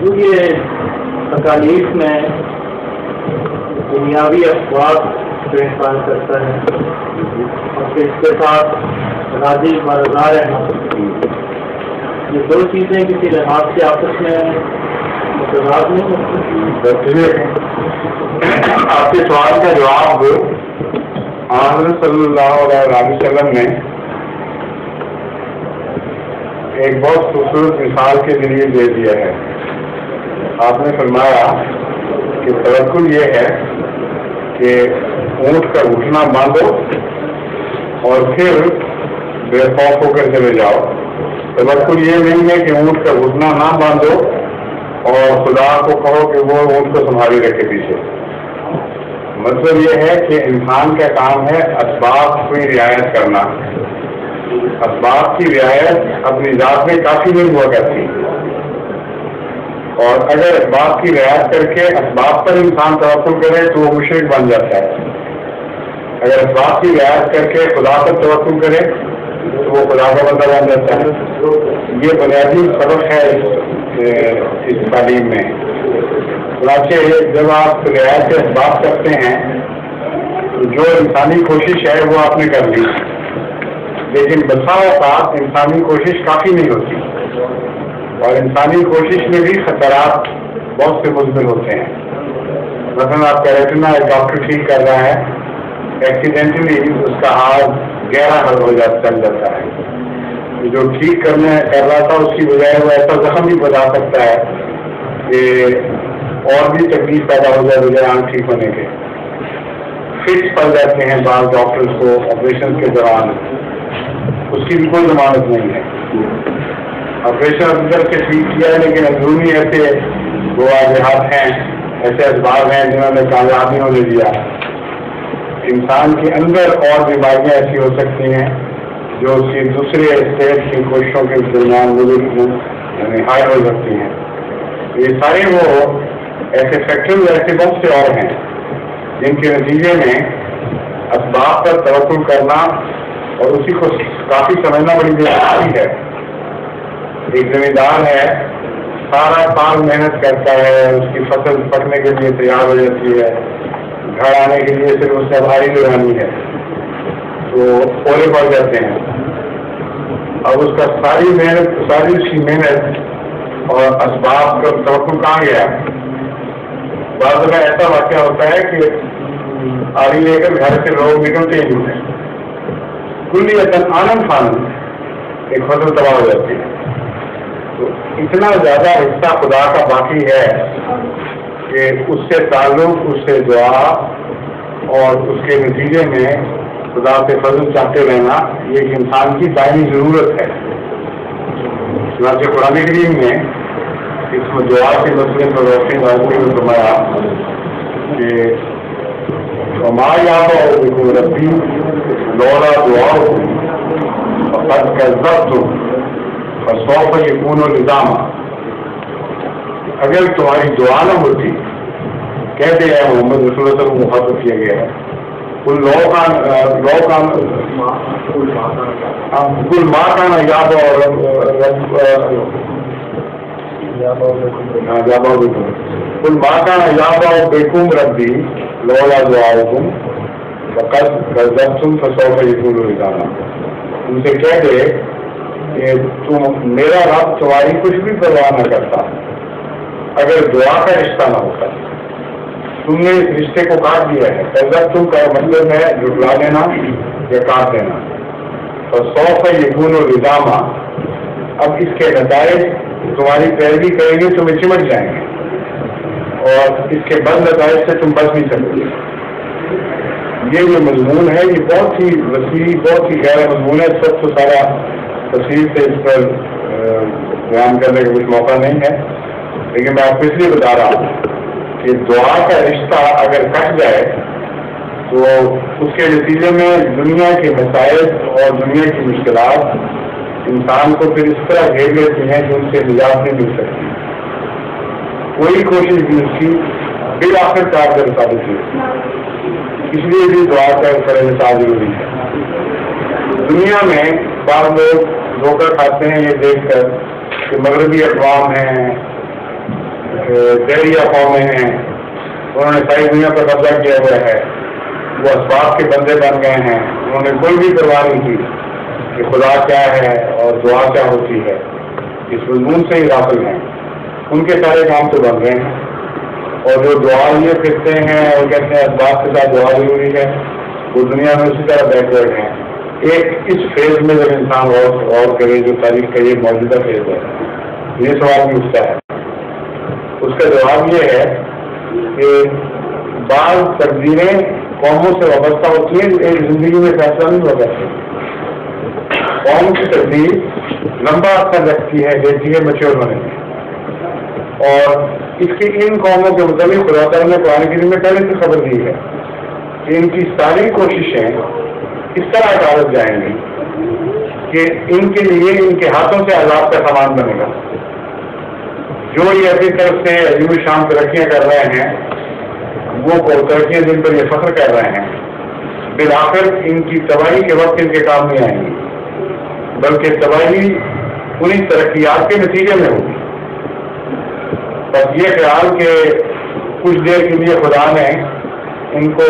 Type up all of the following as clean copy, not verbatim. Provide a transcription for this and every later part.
یہ تکالیف میں دنیاوی اسباب جو انسان کرتا ہے اور پھر اس کے ساتھ راضی و رضا رہنا، یہ دو چیزیں کسی لحاظ سے آپس میں متضاد نہیں ہوتی؟ آپ کے سوال کا جواب حضرت صلی اللہ علیہ وسلم نے ایک بہت خوبصورت مثال کے ذریعے دے دیا ہے. آپ نے فرمایا کہ توکل یہ ہے کہ اونٹ کا گھٹنا باندھو اور پھر بے خوف ہو کر چلے جاؤ. توکل یہ نہیں ہے کہ اونٹ کا گھٹنا نہ باندھو اور خدا کو کہو کہ وہ اونٹ کو سنبھالی رکھے پیچھے. مطلب یہ ہے کہ انسان کا کام ہے اسباب کی رعایت کرنا. اسباب کی رعایت اپنی ذات میں کافی نہیں ہوا کرتی، اور اگر اسباب کی رعایت کر کے اسباب پر انسان توکل کرے تو وہ مشرک بن جاتا ہے. اگر اسباب کی رعایت کر کے خدا پر توکل کرے تو وہ خدا کا بندہ بن جاتا ہے. یہ بنیادی سبق ہے اس تعلیم میں. جب آپ رعایت کے اسباب کرتے ہیں تو جو انسانی کوشش ہے وہ آپ نے کر لی، لیکن بسا اوقات انسانی کوشش کافی نہیں ہوتی، اور انسانی کوشش میں بھی خطرات بہت سے مزمل ہوتے ہیں. مثلا آپ کا ریٹنا ایک ڈاکٹر ٹھیک کر رہا ہے، ایکسیڈنٹلی اس کا ہاتھ گہرا حل ہو جاتا ہے. جو ٹھیک کر رہا تھا اس کی بجائے وہ ایسا زخم بھی بتا سکتا ہے کہ اور بھی تکلیف پیدا ہو جائے بجائے آنکھ ٹھیک ہونے کے. فکس پڑ جاتے ہیں بعض ڈاکٹرز کو آپریشن کے دوران، اس کی بھی کوئی ضمانت نہیں ہے. آپریشن اندر سے ٹھیک کیا ہے لیکن اندرونی ایسے واجہات ہیں، ایسے اسباب ہیں جنہوں نے کامیابی ہونے دیا. انسان کے اندر اور بیماریاں ایسی ہو سکتی ہیں جو اس کی دوسرے صحت کی کوششوں کے درمیان ہائی ہو سکتی ہیں. یہ سارے وہ ایسے فیکٹر ایسے بہت سے اور ہیں جن کے نتیجے میں اسباب پر توکل کرنا اور اسی کو کافی سمجھنا بڑی ضروری ہے. ایک زمیندار ہے، سارا سال محنت کرتا ہے، اس کی فصل پکنے کے لیے تیار ہو جاتی ہے، گھر آنے کے لیے صرف اس سے بھاری لگانی ہے تو اولے پڑ جاتے ہیں. اب اس کا ساری اس کی محنت اور اسباب کا توقع کہاں گیا؟ بعض میں ایسا واقعہ ہوتا ہے کہ آری لے کر گھر سے لوگ نکلتے ہی ہوتے ہیں، کلی آنند فانند ایک فصل تباہ ہو جاتی ہے. تو اتنا زیادہ حصہ خدا کا باقی ہے کہ اس سے تعلق، اس سے دعا اور اس کے نتیجے میں خدا سے فضل چاہتے رہنا یہ ایک انسان کی دائمی ضرورت ہے. چنانچہ قرآن کریم میں اس میں دعا کے مسئلے پر روشنی ڈالتے ہوئے فرمایا کہ وما یعبأ ربی لولا دعاؤکم فقد کذبتم فسوف یکون لزاما. اگر تمہاری دعا نہ ہوتی، کہتے ہیں محمد رسول اللہ کو مخاطب کیا گیا ہے، کل ماں کا نا یاد کل ماں کا نا یاد بیکم ربی لولا دعاؤکم فقد کذبتم فسوف یکون لزاما. ان سے کہہ دے کہ میرا رب تمہاری کچھ بھی پرواہ نہ کرتا اگر دعا کا رشتہ نہ ہوتا. تم نے اس رشتے کو کاٹ دیا ہے. کذبتم کا مطلب ہے جھٹلا دینا یا کاٹ دینا. فسوف یکون لزاما، اب اس کے نتائج تمہاری پیروی کریں گے تمہیں چمٹ جائیں گے اور اس کے بد نتائج سے تم بچ نہیں سکتے. یہ جو مضمون ہے یہ بہت ہی وسیع، بہت ہی گہرا مضمون ہے. سب کو سارا تفصیل سے اس پر بیان کرنے کا کچھ موقع نہیں ہے، لیکن میں آپ کو اس لیے بتا رہا ہوں کہ دعا کا رشتہ اگر کٹ جائے تو اس کے نتیجے میں دنیا کے مسائل اور دنیا کی مشکلات انسان کو پھر اس طرح گھیر لیتی ہیں کہ ان سے نجات نہیں مل سکتی. کوئی کوشش بھی اس کی بالآخر کارگر ثابت ہوئی. اس لیے بھی دعا کا فرض ضروری ہے. دنیا میں بعض لوگ دھوکہ کھاتے ہیں یہ دیکھ کر کہ مغربی اقوام ہیں، دہریہ قومیں ہیں، انہوں نے ساری دنیا پر قبضہ کیا ہوا ہے، وہ اسباب کے بندے بن گئے ہیں، انہوں نے کوئی بھی پرواہ نہیں کی کہ خدا کیا ہے اور دعا کیا ہوتی ہے، اس مضمون سے ہی غافل ہیں، ان کے سارے کام تو بن گئے ہیں۔ اور جو دعا لیے پھرتے ہیں اور کہتے ہیں اسباب کے ساتھ دعا ضروری ہے، وہ دنیا میں اسی طرح بیکورڈ ہیں۔ ایک اس فیز میں جب انسان غور کرے جو تاریخ کا یہ موجودہ فیز ہے، یہ سوال بھی اٹھتا ہے، اس کا جواب یہ ہے کہ بعض تقدیریں قوموں سے وابستہ ہوتی ہیں، ایک زندگی میں فیصلہ نہیں ہو سکتا۔ قوم کی تقدیر لمبا اثر رکھتی ہے، دیتی ہے میچور ہونے میں، اور اس کی ان قوموں کے متعلق خدا تعالیٰ نے قرآن کریم میں پہلے سے خبر دی ہے کہ ان کی ساری کوششیں اس طرح عبادت جائیں گی کہ ان کے لیے ان کے ہاتھوں سے عذاب کا سامان بنے گا۔ جو یہ اپنی طرف سے عظیم شان ترقیاں کر رہے ہیں، وہ ترقیاں جن پر یہ فخر کر رہے ہیں، بالآخر ان کی تباہی کے وقت ان کے کام نہیں آئیں گی، بلکہ تباہی انہیں ترقیات کے نتیجے میں ہوگی۔ بس یہ خیال کہ کچھ دیر کے لیے خدا نے ان کو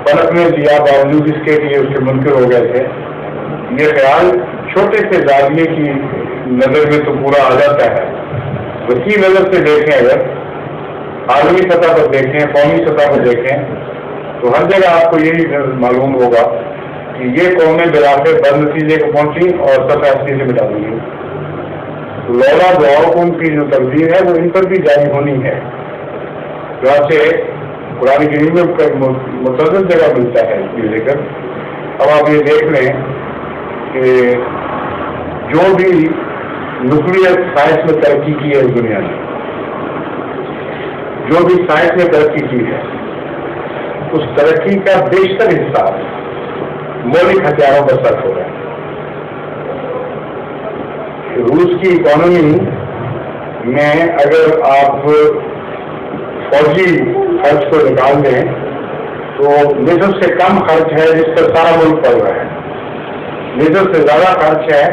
پلٹنے دیا باوجود اس کے کہ اس کے منکر ہو گئے تھے، یہ خیال چھوٹے سے زاویے کی نظر میں تو پورا آ جاتا ہے۔ وسیع نظر سے دیکھیں، اگر عالمی سطح پر دیکھیں، قومی سطح پر دیکھیں، تو ہر جگہ آپ کو یہی معلوم ہوگا کہ یہ قومیں بالآخر بد نتیجے کو پہنچی اور سطح اصلی سے مٹا دی گئی۔ لولا دعاؤں کو ان کی جو تقدیر ہے وہ ان پر بھی جاری ہونی ہے۔ جیسے قرآن کریم میں متعدد جگہ ملتا ہے یہ ذکر۔ اب آپ یہ دیکھ لیں کہ جو بھی نیوکلیئر سائنس میں ترقی کی ہے اس دنیا نے، جو بھی سائنس میں ترقی کی ہے، اس ترقی کا بیشتر حصہ مولک ہتھیاروں پر صرف ہو رہا ہے۔ روس کی اکانومی میں اگر آپ فوجی خرچ کو نکال دیں تو نصف سے کم خرچ ہے جس پر سارا ملک پڑ رہا ہے، نصف سے زیادہ خرچ ہے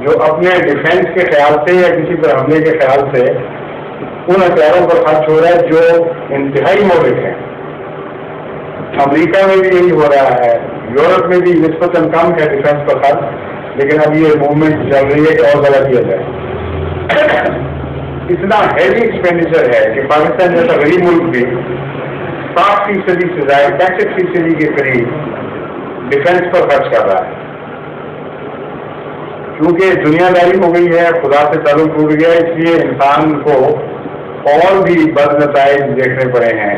جو اپنے ڈیفینس کے خیال سے یا کسی پر حملے کے خیال سے ان ہتھیاروں پر خرچ ہو رہا ہے جو انتہائی مولک ہیں۔ امریکہ میں بھی یہی ہو رہا ہے، یورپ میں بھی نسبتاً کم ہے ڈیفینس پر خرچ، لیکن اب یہ موومنٹ چل رہی ہے کہ اور زیادہ کیا جائے۔ اتنا ہیوی ایکسپینڈیچر ہے کہ پاکستان جیسا غریب ملک بھی 60% سے زائد 65% کے قریب ڈیفینس پر خرچ کر رہا ہے، کیونکہ دنیا داری ہو گئی ہے، خدا سے تعلق ٹوٹ گیا، اس لیے انسان کو اور بھی بد نتائج دیکھنے پڑے ہیں،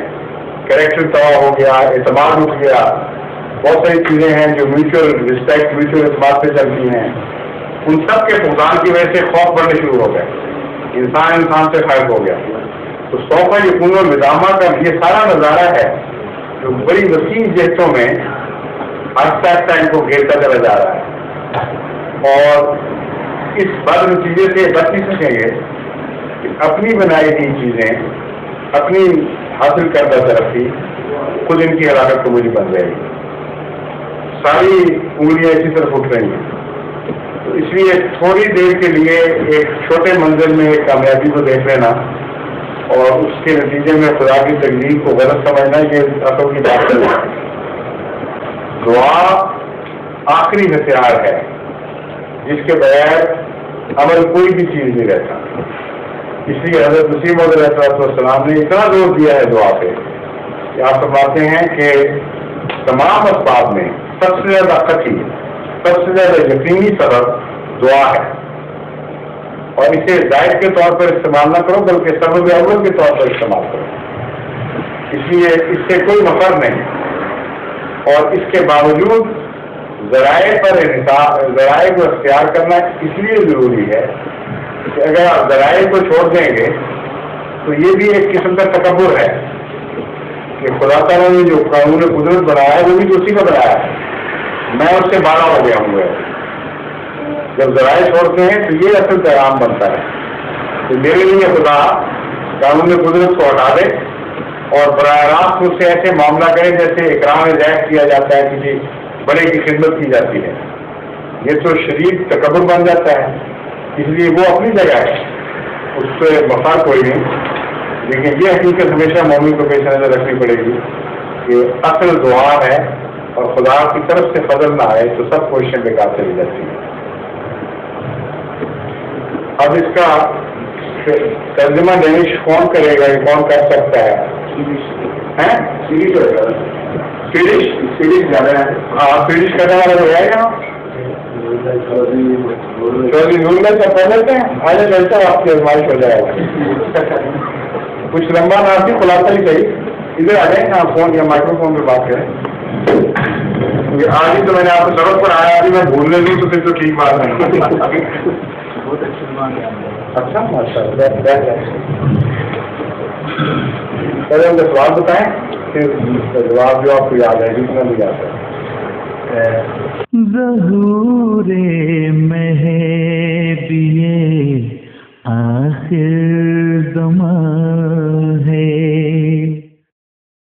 کریکٹر تباہ ہو گیا، اعتماد اٹھ گیا، بہت ساری چیزیں ہیں جو میوچل رسپیکٹ میوچل اعتماد پہ چلتی ہیں، ان سب کے فقدان کی وجہ سے خوف بڑھنے شروع ہو گئے، انسان سے خائف ہو گیا۔ تو صوفہ یقون و ندامہ کا یہ سارا نظارہ ہے جو بڑی وسیع جہتوں میں آہستہ آہستہ ان کو گھیرتا چلا جا رہا ہے، اور اس بد نتیجے سے بچ نہیں سکیں گے کہ اپنی بنائی گئی چیزیں، اپنی حاصل کردہ ترقی خود ان کی ہلاکت کو موجب بن جائے گی۔ ساری انگلیاں اسی طرف اٹھ رہی ہیں، تو اس لیے تھوڑی دیر کے لیے ایک چھوٹے منزل میں ایک کامیابی کو دیکھ لینا اور اس کے نتیجے میں خدا کی تقدیر کو غلط سمجھنا، یہ اصل کی بات ہے۔ دعا آخری ہتھیار ہے جس کے بغیر عمل کوئی بھی چیز نہیں رہتا۔ اس لیے حضرت مسیح موعود علیہ السلام نے اتنا زور دیا ہے دعا پہ کہ آپ فرماتے ہیں کہ تمام اسباب میں سب سے زیادہ قطعی، سب سے زیادہ یقینی سبب دعا ہے، اور اسے زائد کے طور پر استعمال نہ کرو بلکہ سبب اول کے طور پر استعمال کرو۔ اس لیے اس سے کوئی مفر نہیں، اور اس کے باوجود ذرائع کو اختیار کرنا اس لیے ضروری ہے کہ اگر آپ ذرائع کو چھوڑ دیں گے تو یہ بھی ایک قسم کا تکبر ہے کہ خدا تعالیٰ نے جو قانون قدرت بنایا ہے وہ بھی تو اسی کا بنایا ہے، میں اس سے بالا ہو گیا ہوں۔ جب ذرائع چھوڑتے ہیں تو یہ اصل پیغام بنتا ہے کہ میرے لیے خدا قانون قدرت کو ہٹا دے اور براہ راست مجھ سے ایسے معاملہ کرے جیسے اکرام ضیف کیا جاتا ہے، کسی بڑے کی خدمت کی جاتی ہے، یہ تو شدید تکبر بن جاتا ہے۔ اس لیے وہ اپنی جگہ ہے، اس سے مفاد کوئی نہیں، لیکن یہ حقیقت ہمیشہ مومن کو پیش نظر رکھنی پڑے گی کہ اصل دعا ہے اور خدا کی طرف سے فضل نہ آئے تو سب کوششیں بیکار چلی جاتی ہیں۔ اب اس کا ترجمہ ڈینش کون کرے گا، کون کر سکتا ہے؟ سیریز زیادہ ہے، ہاں سیریز کرنے والا ہو جائے گا پڑھ لیتے ہیں، آگے چلتا ہے آپ کی آزمائش ہو جائے گا۔ کچھ لمبا نہ آپ کی خلاصہ ہی صحیح، ادھر آ جائیں آپ فون یا مائکرو فون پہ بات کریں، کیونکہ آج ہی تو میں نے آپ کو سڑک پر آیا ابھی میں بھولنے دوں تو پھر تو ٹھیک بات نہیں۔ اچھا ماشاء اللہ، پہلے ان کا سوال بتائیں پھر جواب جو آپ کو یاد ہے جتنا بھی یاد ہے۔ ظہور مہدی آخر زمان